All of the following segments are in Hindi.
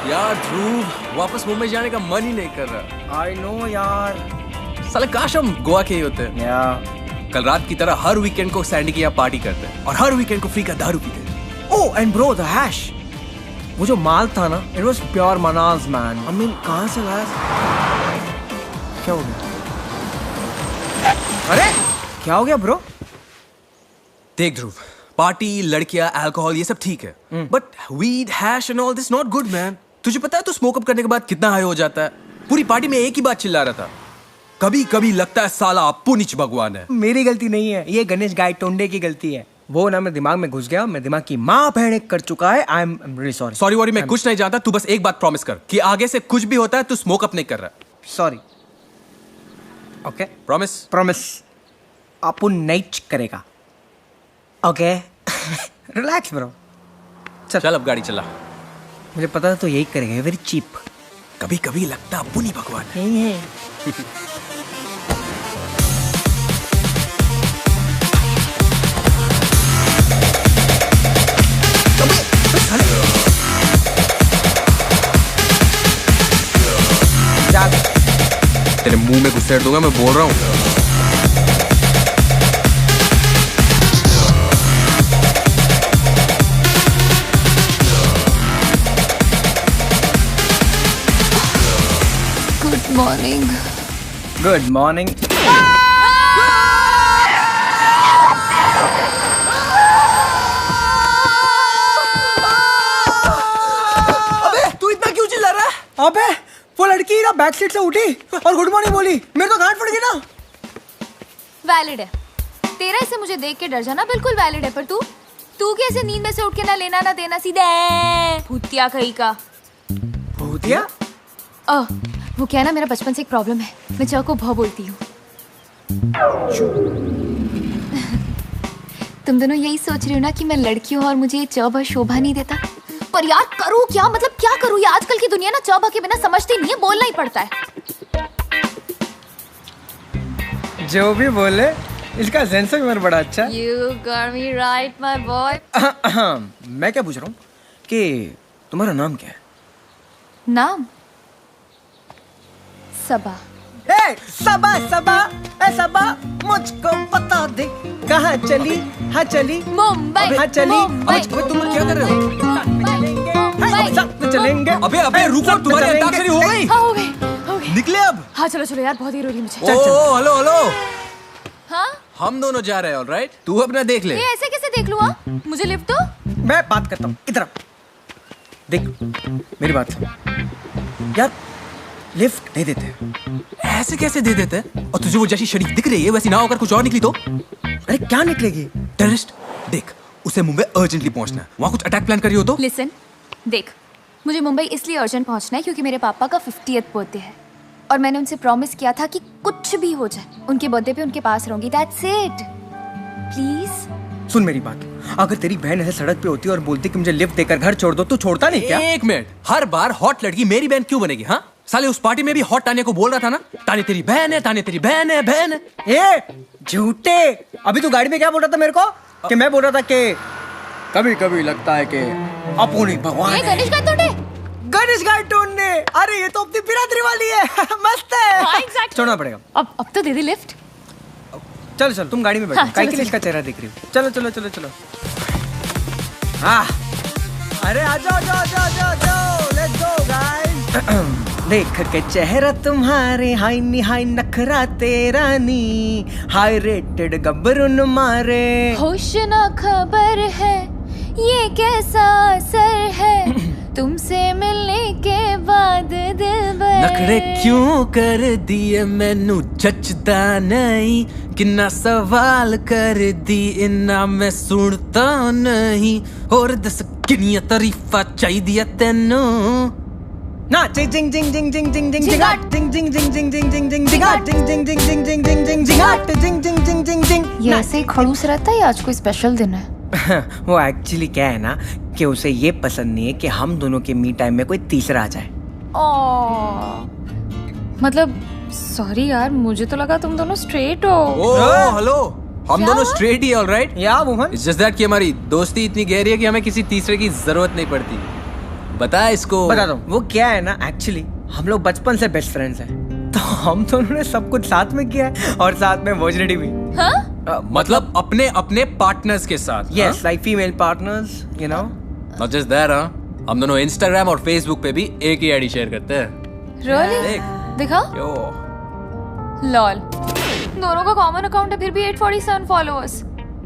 यार ध्रुव, वापस मुंबई जाने का मन ही नहीं कर रहा। आई नो यार। साले काश हम गोवा के ही होते। कल रात की तरह हर वीकेंड को सैंडी के यहाँ पार्टी करते हैं और हर वीकेंड को फ्री का दारू पीते हैं। Oh and bro the hash, वो जो माल था ना, इट वाज प्योर मनाज मैन। आई मीन कहाँ से लाया? क्या हो गया? अरे क्या हो गया ब्रो? देख ध्रुव, पार्टी, लड़कियां, अल्कोहल ये सब ठीक है, but weed, hash and all this not good man. तुझे पता है तू स्मोक अप करने के बाद कितना हाई हो जाता है? पूरी पार्टी में एक ही बात चिल्ला रहा था, कभी कभी लगता है साला पुनिच भगवान है। मेरी गलती नहीं है, ये गणेश गाय टोंडे की गलती है। वो ना मेरे दिमाग में घुस गया, मेरे दिमाग की माँ बहन कर चुका है। I am really sorry. Sorry worry मैं कुछ नहीं जानता, तू बस एक बात प्रॉमिस कर कि आगे से कुछ भी होता है तू स्मोक अप नहीं कर रहा। सॉरी। Okay promise? प्रॉमिस। अपुन नहीं करेगा। Okay relax bro. चल अब गाड़ी चला। मुझे पता था तो यही करेगा, वेरी चीप। कभी कभी लगता है पुनी भगवान है। नहीं है। तेरे मुंह में घुसेड़ दूंगा, मैं बोल रहा हूँ। Good morning. Good morning. अबे तू इतना क्यों चिल्ला रहा है? अबे वो लड़की ना बैक सीट से उठी और गुड मॉर्निंग बोली, मेरे तो गांठ फट गई ना। वैलिड है तेरा, इसे मुझे देख के डर जाना बिल्कुल वैलिड है, पर तू कैसे नींद में से उठ के ना लेना ना देना, सीधे भूतिया कहीं का। भूतिया? वो क्या है ना, मेरा बचपन से एक प्रॉब्लम है, मैं च को भ बोलती हूँ। तुम दोनों यही सोच रही हो ना कि मैं लड़की हूँ और मुझे ये च भ शोभा नहीं देता, पर यार करूँ क्या, मतलब क्या करूँ? ये आजकल की दुनिया ना च भ के बिना समझती नहीं है, बोलना ही पड़ता है। जो भी बोले, इसका सेंस ऑफ ह्यूमर बड़ा अच्छा है। You got me right, my boy. मैं क्या पूछ रहा हूँ कि तुम्हारा नाम क्या है? नाम सबा। ए सबा सबा, ए सबा मुझको बता दे कहाँ चली? हाँ चली मुंबई। हाँ चली। मुंबई। तुम लोग क्या कर रहे हो? साथ में चलेंगे। अबे रुको, तुम्हारी अंताक्षरी हो गई? हाँ हो गई, हो गई। निकले अब? हाँ चलो चलो यार, बहुत देर हो रही है मुझे। चल, चल। ओ हेलो हेलो, हाँ हम दोनों जा रहे हैं, ऑलराइट? तू अपना देख ले। ये ऐसे कैसे देख लूँ? हाँ मुझे लिफ्ट दो। मैं बात करता हूँ, इधर आ। देख मेरी बात सुन यार, लिफ्ट नहीं देते। ऐसे कैसे दे देते? और तुझे वो जैसी शरीफ दिख रही है वैसी ना होकर कुछ और निकली तो? अरे क्या निकलेगी? टेररिस्ट। देख, उसे मुंबई अर्जेंटली पहुंचना है, वहाँ कुछ अटैक प्लान करी हो तो? लिसन, देख मुझे मुंबई इसलिए अर्जेंट पहुंचना है क्योंकि मेरे पापा का 50th बर्थडे है और मैंने उनसे प्रॉमिस किया था कि कुछ भी हो जाए उनके बर्थडे पे उनके पास रहूंगी। That's it. प्लीज सुन मेरी बात, अगर तेरी बहन ऐसे सड़क पे होती और बोलती कि मुझे लिफ्ट देकर घर छोड़ दो, तो छोड़ता नहीं क्या? एक मिनट, हर बार हॉट लड़की मेरी बहन क्यों बनेगी? हाँ साले उस पार्टी में भी हॉट ताने को बोल रहा था ना, ताने तेरी बहन है, ताने तेरी बहन है, बहन है। ए झूठे, अभी तू गाड़ी में क्या बोल रहा था मेरे को? कि मैं बोल रहा था कि कभी कभी लगता है कि अपुनी भगवान ये है। गणेश का तोड़े। गणेश गाय टोन्ने, अरे ये तो अपनी बिरादरी वाली है। मस्त है। हाँ, exactly. छोड़ना पड़ेगा। अब तो दे दे लिफ्ट। चलो चलो तुम गाड़ी में बैठो। हाँ, काहे चलो, के लिए चलो। इसका चेहरा देख रही हो? चलो चलो चलो चलो। हाँ अरे आ जाओ जाओ जाओ जाओ जाओ, लेट्स गो गाइस। देख के चेहरा तुम्हारे, हाय नी हाय नखरा तेरा नी, हाई रेटेड गब्बरुन मारे। होश न खबर है ये कैसा असर है तुमसे मिलने के बाद दिलबर। नखरे क्यों कर दिए मैनू जचदा नहीं, किन्ना सवाल कर दी इन्ना मैं सुनता नहीं, और दस किन्नियां तारीफां चाहिदियां तैनू। ना जिंग जिंग जिंग जिंग जिंग जिंग जिंग जिंगाट जिंग जिंग जिंग जिंग जिंग जिंग जिंग जिंगाट जिंग जिंग जिंग जिंग जिंग जिंग जिंग जिंगाट जिंग जिंग जिंग जिंग जिंग। ये ऐसे ही खड़ूस रहता है या आज कोई स्पेशल दिन है? वो एक्चुअली क्या है ना कि उसे ये पसंद नहीं है कि हम दोनों के मी टाइम में कोई तीसरा आ जाए। मतलब सॉरी यार, मुझे तो लगा तुम दोनों स्ट्रेट हो। ओ हेलो, हम क्या दोनों हुआ? स्ट्रेट ही, ऑलराइट? या वुमन, इट्स जस्ट दैट कि हमारी दोस्ती इतनी गहरी है कि हमें किसी तीसरे की जरूरत नहीं पड़ती। बता इसको। बता दो वो क्या है ना, एक्चुअली हम लोग बचपन से बेस्ट फ्रेंड्स हैं, तो हम दोनों ने सब कुछ साथ में किया है और साथ में वॉजरेडी भी। मतलब अपने अपने पार्टनर्स के साथ। Yes, like female partners, you know. Not just that, हम दोनों इंस्टाग्राम और फेसबुक पे भी एक ही आईडी शेयर करते हैं। रियली? दिखा। यो लॉल, दोनों का कॉमन अकाउंट है फिर भी 847 फॉलोअर्स।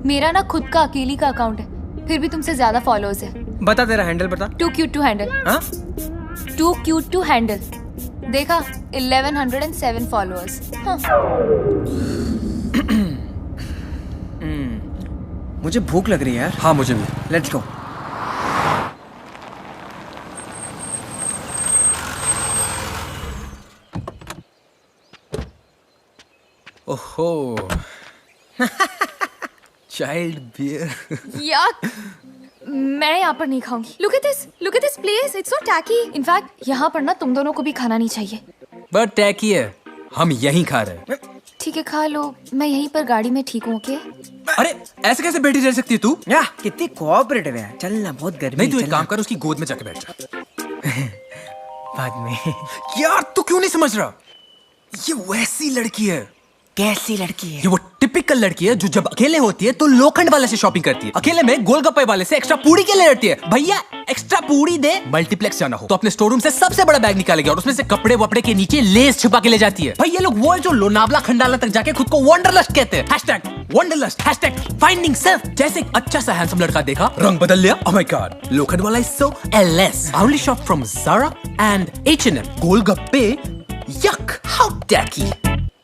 मेरा ना खुद का अकेली का अकाउंट है फिर भी तुमसे ज्यादा फॉलोअर्स है। बता तेरा हैंडल बता। Too cute to handle. हाँ? Too cute to handle. देखा 1107 फॉलोअर्स। मुझे भूख लग रही है यार। हाँ मुझे भी। Let's go. ओहो चाइल्ड बियर। याक, मैं यहाँ पर नहीं खाऊंगी। Look at this place, it's so tacky. In fact यहाँ पर ना तुम दोनों को भी खाना नहीं चाहिए। बट टैकी है, हम यहीं खा रहे हैं। ठीक है खा लो, मैं यहीं पर गाड़ी में ठीक हूँ। ओके? अरे ऐसे कैसे बैठी रह सकती है तू? या कितनी कोऑपरेटिव है। चल ना, बहुत गर्मी। नहीं तू एक चलना। काम कर, उसकी गोद में जाके बैठ जा। बाद में। यार तू क्यों नहीं समझ रहा? ये वैसी लड़की है। कैसी लड़की है? ये वो टिपिकल लड़की है जो जब अकेले होती है तो लोखंड वाले से शॉपिंग करती है, अकेले में गोलगप्पे वाले से एक्स्ट्रा पूरी के लिए लड़ती है। भैया एक्स्ट्रा पूरी दे। मल्टीप्लेक्स जाना हो तो अपने स्टोर रूम से सबसे बड़ा बैग निकालेगी और उसमें से कपड़े वपड़े के नीचे लेस छुपा के ले जाती है। भाई ये लोग वो है जो लोनावला खंडाला तक जाके खुद को वंडरलस्ट कहते हैं। #Wanderlust #finding self. जैसे एक अच्छा सा हैंडसम लड़का देखा, रंग बदल लिया। ओह माय गॉड, लोखंड वाला is so LS. I only shop from Zara and H&M। Golgappe, yuck, how tacky।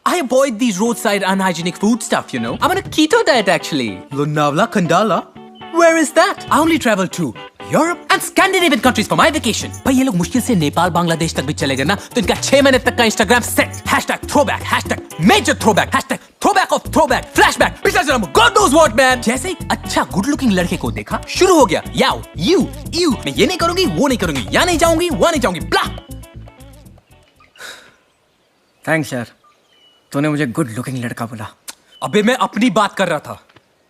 I avoid these roadside unhygienic food stuff, you know. I'm on a keto diet actually. Lonavala Khandala? Where is that? I only travel to Europe and Scandinavian countries for my vacation. भाई ये लोग मुश्किल से नेपाल बांग्लादेश तक भी चले गए ना तो इनका 6 महीने तक का Instagram set। #throwback, #major throwback, #throwback of throwback, flashback, पिछला जन्म, God knows what man। जैसे एक अच्छा गुड लुकिंग लड़के को देखा, शुरू हो गया याओ यू मैं ये नहीं करूंगी, वो नहीं करूंगी, यहाँ नहीं जाऊंगी, वहाँ नहीं जाऊंगी, ब्ला। थैंक्स यार, तूने मुझे गुड लुकिंग लड़का बोला। अबे मैं अपनी बात कर रहा था।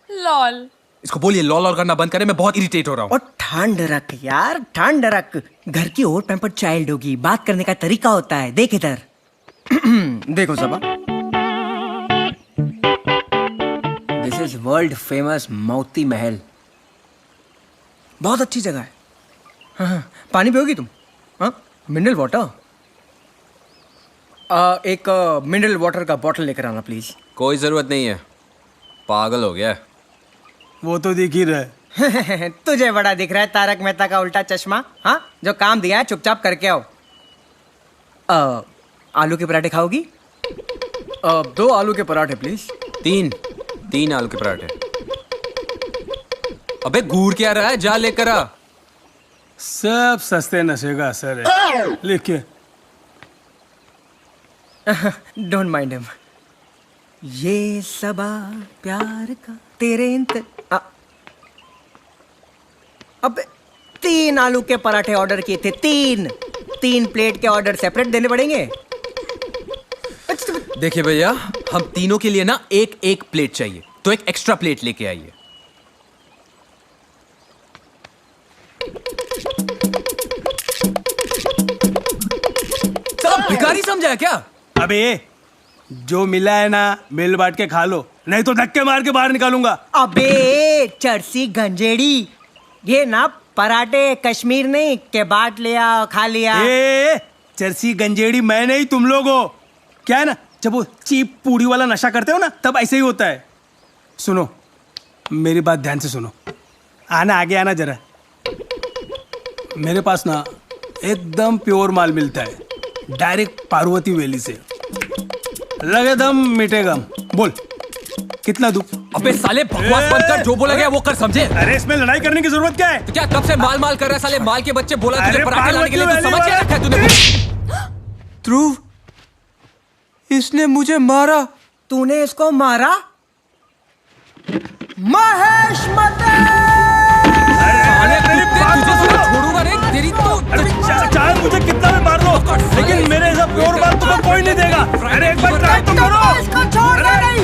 लॉल। इसको बोलिए लॉल और करना बंद करे, मैं बहुत इरिटेट हो रहा हूँ। और ठंड रख यार, ठंड रख। घर की ओवर पैम्पर्ड चाइल्ड होगी, बात करने का तरीका होता है। देख इधर। देखो सबा, this is world famous Moti Mahal. बहुत अच्छी जगह है। हाँ, पानी पियोगी तुम? हाँ, मिनरल वाटर। एक मिनरल वाटर का बॉटल लेकर आना प्लीज। कोई जरूरत नहीं है, पागल हो गया। वो तो दिख ही रहा है। तुझे बड़ा दिख रहा है तारक मेहता का उल्टा चश्मा। हाँ, जो काम दिया है चुपचाप करके आओ। आलू के पराठे खाओगी? 2 आलू के पराठे प्लीज। 3 आलू के पराठे। अबे घूर क्या रहा है, जा लेकर आ। सब सस्ते नशे का असर है। लिखिए। Don't mind him. ये सबा प्यार का तेरे अबे 3 आलू के पराठे ऑर्डर किए थे। 3 प्लेट के ऑर्डर सेपरेट देने पड़ेंगे। देखिए भैया, हम तीनों के लिए ना एक प्लेट चाहिए, तो एक एक्स्ट्रा प्लेट लेके आइए। सब भिखारी समझा क्या? अबे जो मिला है ना, मिल बांट के खा लो, नहीं तो धक्के मार के बाहर निकालूंगा। अबे चरसी गंजेड़ी, ये ना पराठे कश्मीर नहीं के बाट लिया खा लिया। चरसी गंजेड़ी मैं नहीं, तुम लोग हो। क्या है ना, जब वो चीप पूरी वाला नशा करते हो ना, तब ऐसे ही होता है। सुनो, मेरी बात ध्यान से सुनो। आना आगे आना जरा। मेरे पास ना एकदम प्योर माल मिलता है, डायरेक्ट पार्वती वैली से। लगे दम मीठे गम। बोल कितना दूं? अबे साले बकवास बंद कर, जो बोला गया वो कर, समझे? अरे इसमें लड़ाई करने की जरूरत क्या है? तो क्या कब से माल कर रहा है? साले माल के बच्चे बोला तुझे अरे पराठे लाने के लिए, पार्वती तू समझ क्या वाली रखा है तूने? ध्रुव, इसने मुझे मारा। तूने इसको मारा? महेश मते! साले कुत्ते, तुझे सिर्फ छोड़ूंगा नहीं, तेरी तो चाहे मुझे कितना भी मार लो, लेकिन मेरे ऐसा प्योर माल तुम्हें कोई नहीं देगा। अरे एक बार ट्राई तो करो। इसको छोड़ना नहीं।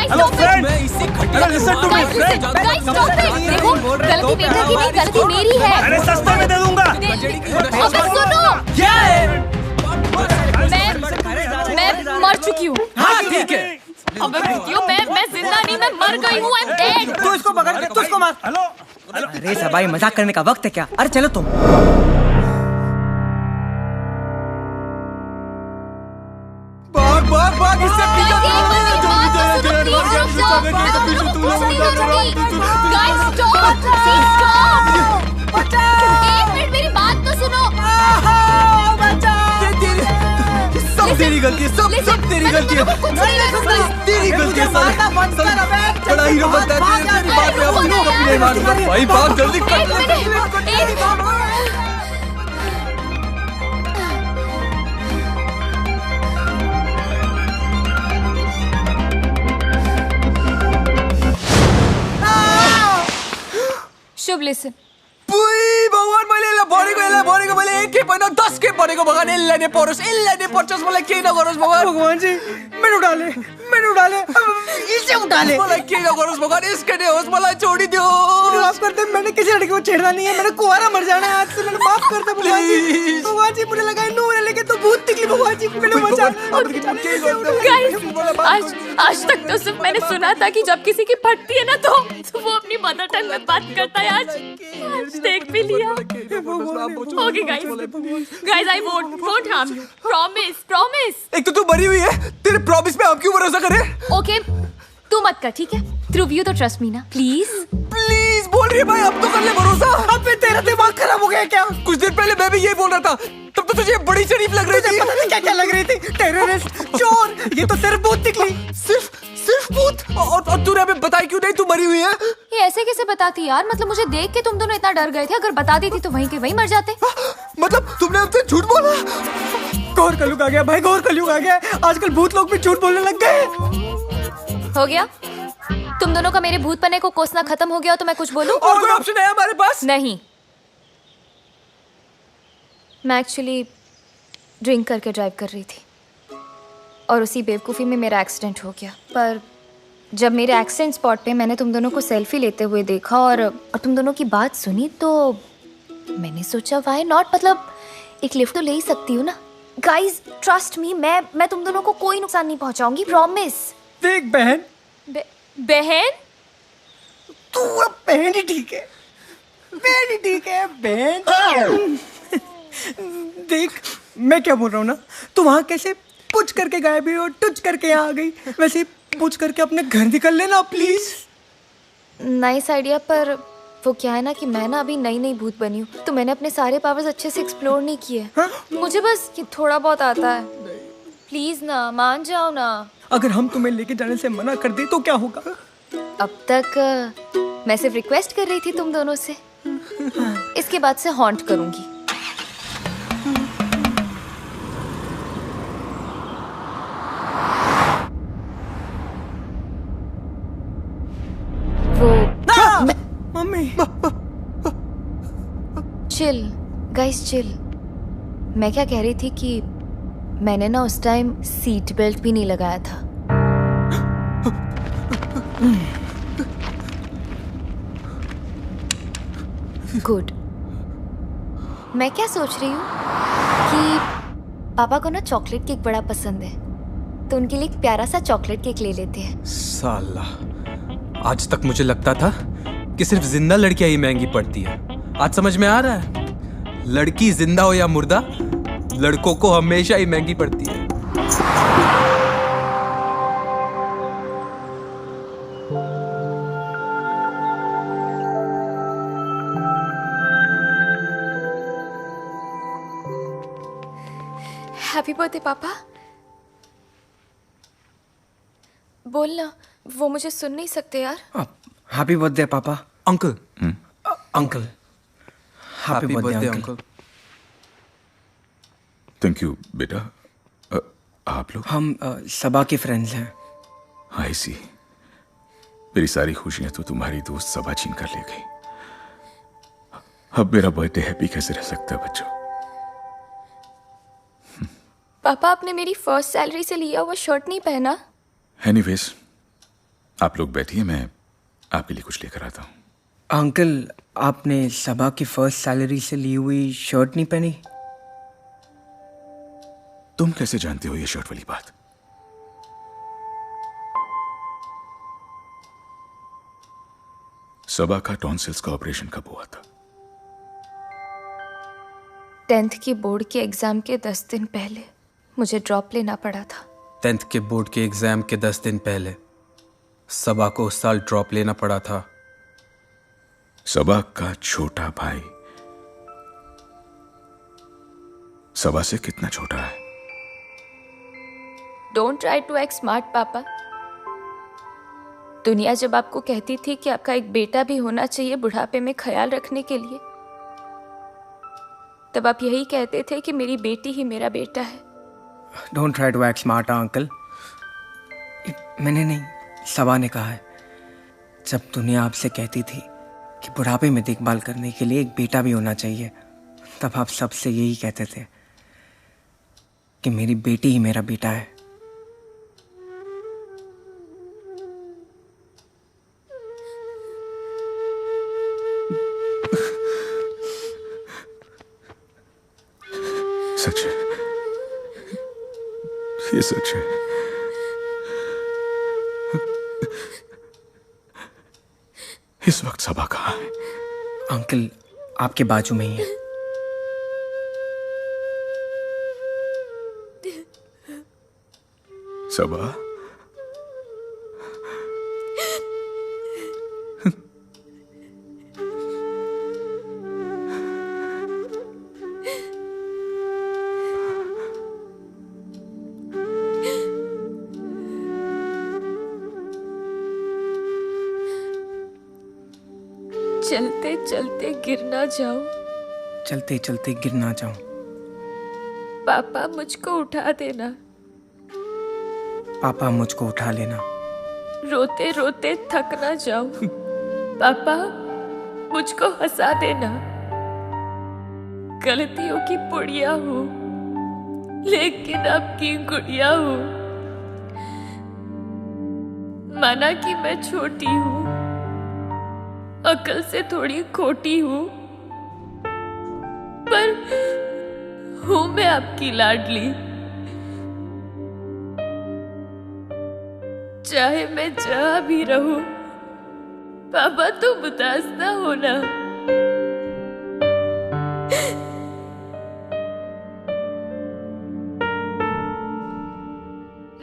हेलो फ्रेंड, मैं इसी hello listen to me friend. Guys stop it. देखो, गलती बेटा की नहीं, गलती मेरी है। खबर रखती हो, मैं जिंदा नहीं, मैं मर गई हूँ, I'm dead। तू इसको पकड़ के, तू इसको मार। हेलो अरे सबाई, मजाक करने का वक्त है क्या? अरे चलो तुम। भाग इससे पीछे मेरी बात तो सुनो। सब तेरी गलती है, सब तेरी गलती है, तेरी गलती है। बड़ा हीरो बनता है, तेरी बात में अब नहीं मानूंगा। भाई भाग जल्दी कर। शुभ लिसन। भगवान मैले बढेको मैले 1 होइन 10 के बढेको भगवान यसलाई नै परोस् मलाई केही नगरोस् भगवान जी, मैंने उठा ले, इसे उठा ले। मलाई केही नगरोस् भगवान, यसकै नै होस्, मलाई छोडिदियो। माफ कर दे, मैंने किसी लड़की को छेड़ना नहीं है, मैंने कुंवारा मर जाना है आज से। मैंने माफ कर दे भगवान जी। भगवान जी मुझे लगा नू है, लेकिन तो भूत निकली। भगवान जी मैंने बचा। गाइस, आज तक तो सिर्फ मैंने सुना था कि जब किसी की फटती है ना तो वो अपनी मदर टंग में बात करता है। आज देख भी लिया। Okay guys, I won't harm you, promise. एक तो तू मरी हुई है, तेरे प्रॉमिस पे हम क्यों भरोसा करें? ओके, तू मत कर, ठीक है? थ्रू यू तो ट्रस्ट मी ना, प्लीज बोल रही है भाई, अब तो कर ले भरोसा। अबे तेरा दिमाग खराब हो गया क्या? कुछ देर पहले मैं भी यही बोल रहा था, तब तो तुझे बड़ी शरीफ लग रही थी। पता नहीं क्या क्या लग रही थी, टेररिस्ट, चोर, ये तो सिर्फ भूत निकली। सिर्फ भूत। और तूने हमें बताई क्यों नहीं तू मरी हुई है? ये ऐसे कैसे बताती यार? मतलब मुझे देख के तुम दोनों इतना डर गए थे, अगर बता देती तो वहीं के वहीं मर जाते। मतलब तुमने हमसे झूठ बोला? घोर कलयुग आ गया भाई, घोर कलयुग आ गया। आजकल भूत लोग भी झूठ बोलने लग गए। हो गया? तुम दोनों का मेरे भूत पने को कोसना खत्म हो गया तो मैं कुछ बोलूं? और कोई ऑप्शन है हमारे पास? नहीं, मैं एक्चुअली ड्रिंक करके ड्राइव कर रही थी और उसी बेवकूफ़ी में मेरा एक्सीडेंट हो गया। पर जब मेरे एक्सीडेंट स्पॉट पे मैंने तुम दोनों को सेल्फी लेते हुए देखा और तुम दोनों की बात सुनी तो मैंने सोचा व्हाई नॉट, मतलब एक लिफ्ट तो ले ही सकती हूँ ना। गाइस ट्रस्ट मी, मैं तुम दोनों को कोई नुकसान नहीं पहुंचाऊंगी, प्रॉमिस। देख बहन, बहन? तू अब बहन ही ठीक है, बहन ही ठीक है बहन। देख मैं क्या बोल रहा हूँ ना, तू वहाँ कैसे पुछ करके गायब हुई और टुच करके यहाँ आ गई, वैसे पुछ करके अपने घर निकल लेना प्लीज। नाइस आइडिया, पर वो क्या है ना कि मैं ना अभी नई भूत बनी हूँ तो मैंने अपने सारे पावर्स अच्छे से एक्सप्लोर नहीं किए। मुझे बस ये थोड़ा बहुत आता है। प्लीज ना, मान जाओ ना। अगर हम तुम्हें लेके जाने से मना कर दे तो क्या होगा? अब तक मैं सिर्फ रिक्वेस्ट कर रही थी तुम दोनों से, इसके बाद से हॉन्ट करूंगी। Mummy chill guys chill. मैं क्या कह रही थी कि मैंने ना उस टाइम सीट बेल्ट भी नहीं लगाया था। गुड। मैं क्या सोच रही हूँ कि पापा को ना चॉकलेट केक बड़ा पसंद है तो उनके लिए एक प्यारा सा चॉकलेट केक ले लेते हैं। साला, आज तक मुझे लगता था कि सिर्फ जिंदा लड़कियां ही महंगी पड़ती है। आज समझ में आ रहा है, लड़की जिंदा हो या मुर्दा, लड़कों को हमेशा ही महंगी पड़ती है। हैप्पी बर्थडे पापा। बोलना, वो मुझे सुन नहीं सकते यार। हैप्पी बर्थडे पापा। Uncle. Uncle happy birthday uncle. Thank you बेटा। आप लोग? हम सबा के फ्रेंड्स हैं। आई सी। मेरी सारी खुशियां तो तुम्हारी दोस्त सबा छीन कर ले गई। अब मेरा बर्थडे हैप्पी कैसे रह सकता है बच्चों? पापा आपने मेरी फर्स्ट सैलरी से लिया हुआ शर्ट नहीं पहना। एनीवेज, आप लोग बैठिए, मैं आपके लिए कुछ लेकर आता हूँ। अंकल, आपने सबा की फर्स्ट सैलरी से ली हुई शर्ट नहीं पहनी? तुम कैसे जानते हो ये शर्ट वाली बात? सबा का टॉन्सिल्स का ऑपरेशन कब हुआ था? 10th की बोर्ड के एग्जाम के 10 दिन पहले मुझे ड्रॉप लेना पड़ा था। 10th के बोर्ड के एग्जाम के 10 दिन पहले सबा को उस साल ड्रॉप लेना पड़ा था। सबा का छोटा भाई सबा से कितना छोटा है? Don't try to act smart पापा। दुनिया जब आपको कहती थी कि आपका एक बेटा भी होना चाहिए बुढ़ापे में ख्याल रखने के लिए, तब आप यही कहते थे कि मेरी बेटी ही मेरा बेटा है। Don't try to act smart uncle. मैंने नहीं, सबा ने कहा है। जब दुनिया आपसे कहती थी कि बुढ़ापे में देखभाल करने के लिए एक बेटा भी होना चाहिए, तब आप सबसे यही कहते थे कि मेरी बेटी ही मेरा बेटा है। सच है, ये सच है। इस वक्त सबा कहाँ है? अंकल आपके बाजू में ही है। सबा, चलते चलते गिर ना जाओ। चलते चलते गिर ना जाऊं। पापा मुझको उठा देना। पापा मुझको उठा लेना। रोते रोते थक ना जाओ। पापा मुझको हंसा देना। गलतियों की पुड़िया हूँ लेकिन आपकी गुड़िया हूँ। माना कि मैं छोटी हूँ, अकल से थोड़ी खोटी हूँ, पर हूँ मैं आपकी लाडली। चाहे मैं जहाँ भी रहूं, पापा तुम उदास ना होना।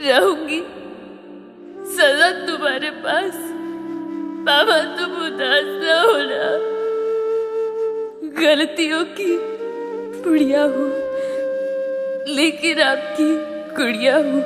रहूंगी सदा तुम्हारे पास। पापा तुम उदास ना होना। गलतियों की पुड़िया हूँ लेकिन आपकी गुड़िया हूँ।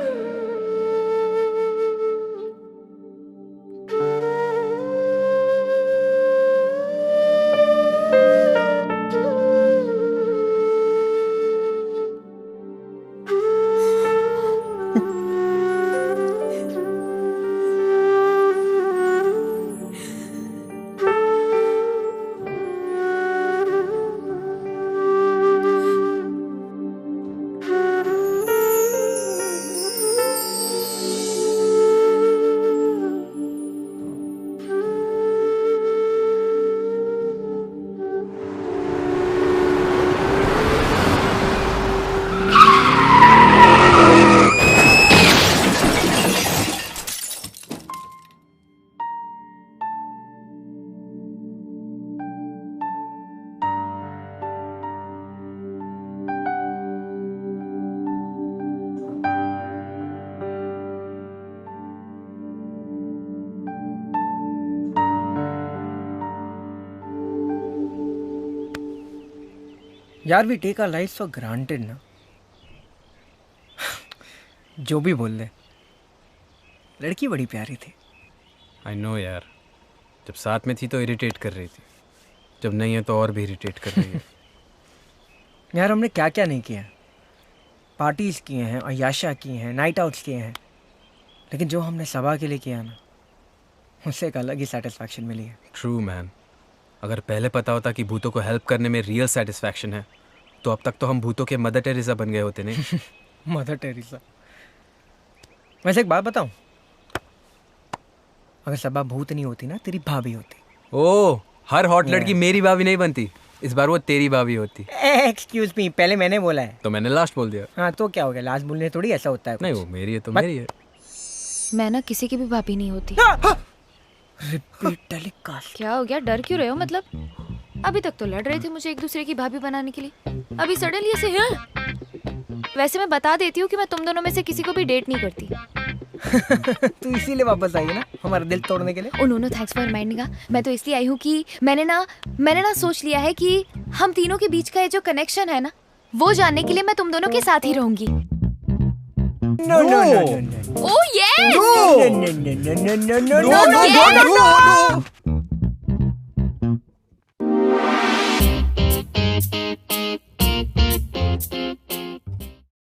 यार we take our life for granted ना। जो भी बोल ले, लड़की बड़ी प्यारी थी। आई नो यार, जब साथ में थी तो इरिटेट कर रही थी, जब नहीं है तो और भी इरिटेट कर रही है। यार हमने क्या क्या नहीं किया। पार्टीज किए हैं, अयाशा किए हैं, नाइट आउट्स किए हैं, लेकिन जो हमने सबा के लिए किया ना, उससे एक अलग ही सेटिस्फैक्शन मिली है। True man. अगर पहले पता होता कि भूतों को हेल्प करने में रियल सेटिस्फैक्शन है, तो अब तक तो हम भूतों के मदर टेरेसा बन गए होते नहीं। Mother Teresa. वैसे एक बात बताऊं, अगर सबा भूत नहीं होती ना, तेरी भाभी होती। ओह, हर हॉट लड़की मेरी भाभी नहीं बनती, इस बार वो तेरी भाभी होती। एक्सक्यूज मी, पहले मैंने बोला है। तो मैंने लास्ट बोल दिया। हाँ तो क्या हो गया, लास्ट बोलने थोड़ी ऐसा होता है। नहीं, वो मेरी है तो मत- मेरी है। मैं ना किसी की भी भाभी नहीं होती। Repeat telecast. क्या हो गया, डर क्यों रहे हो? मतलब अभी तक तो लड़ रहे थे मुझे एक दूसरे की भाभी बनाने के लिए, अभी सडनली ऐसे हैं? वैसे मैं बता देती हूँ कि मैं तुम दोनों में से किसी को भी डेट नहीं करती। तू इसीलिए वापस आई है ना हमारा दिल तोड़ने के लिए? Oh no no, thanks for reminding. मैं तो इसलिए आई हूँ कि मैंने ना सोच लिया है कि हम तीनों के बीच का ये जो कनेक्शन है ना, वो जानने के लिए मैं तुम दोनों के साथ ही रहूंगी। No no no no no oh yes! No no no no no no no no no no no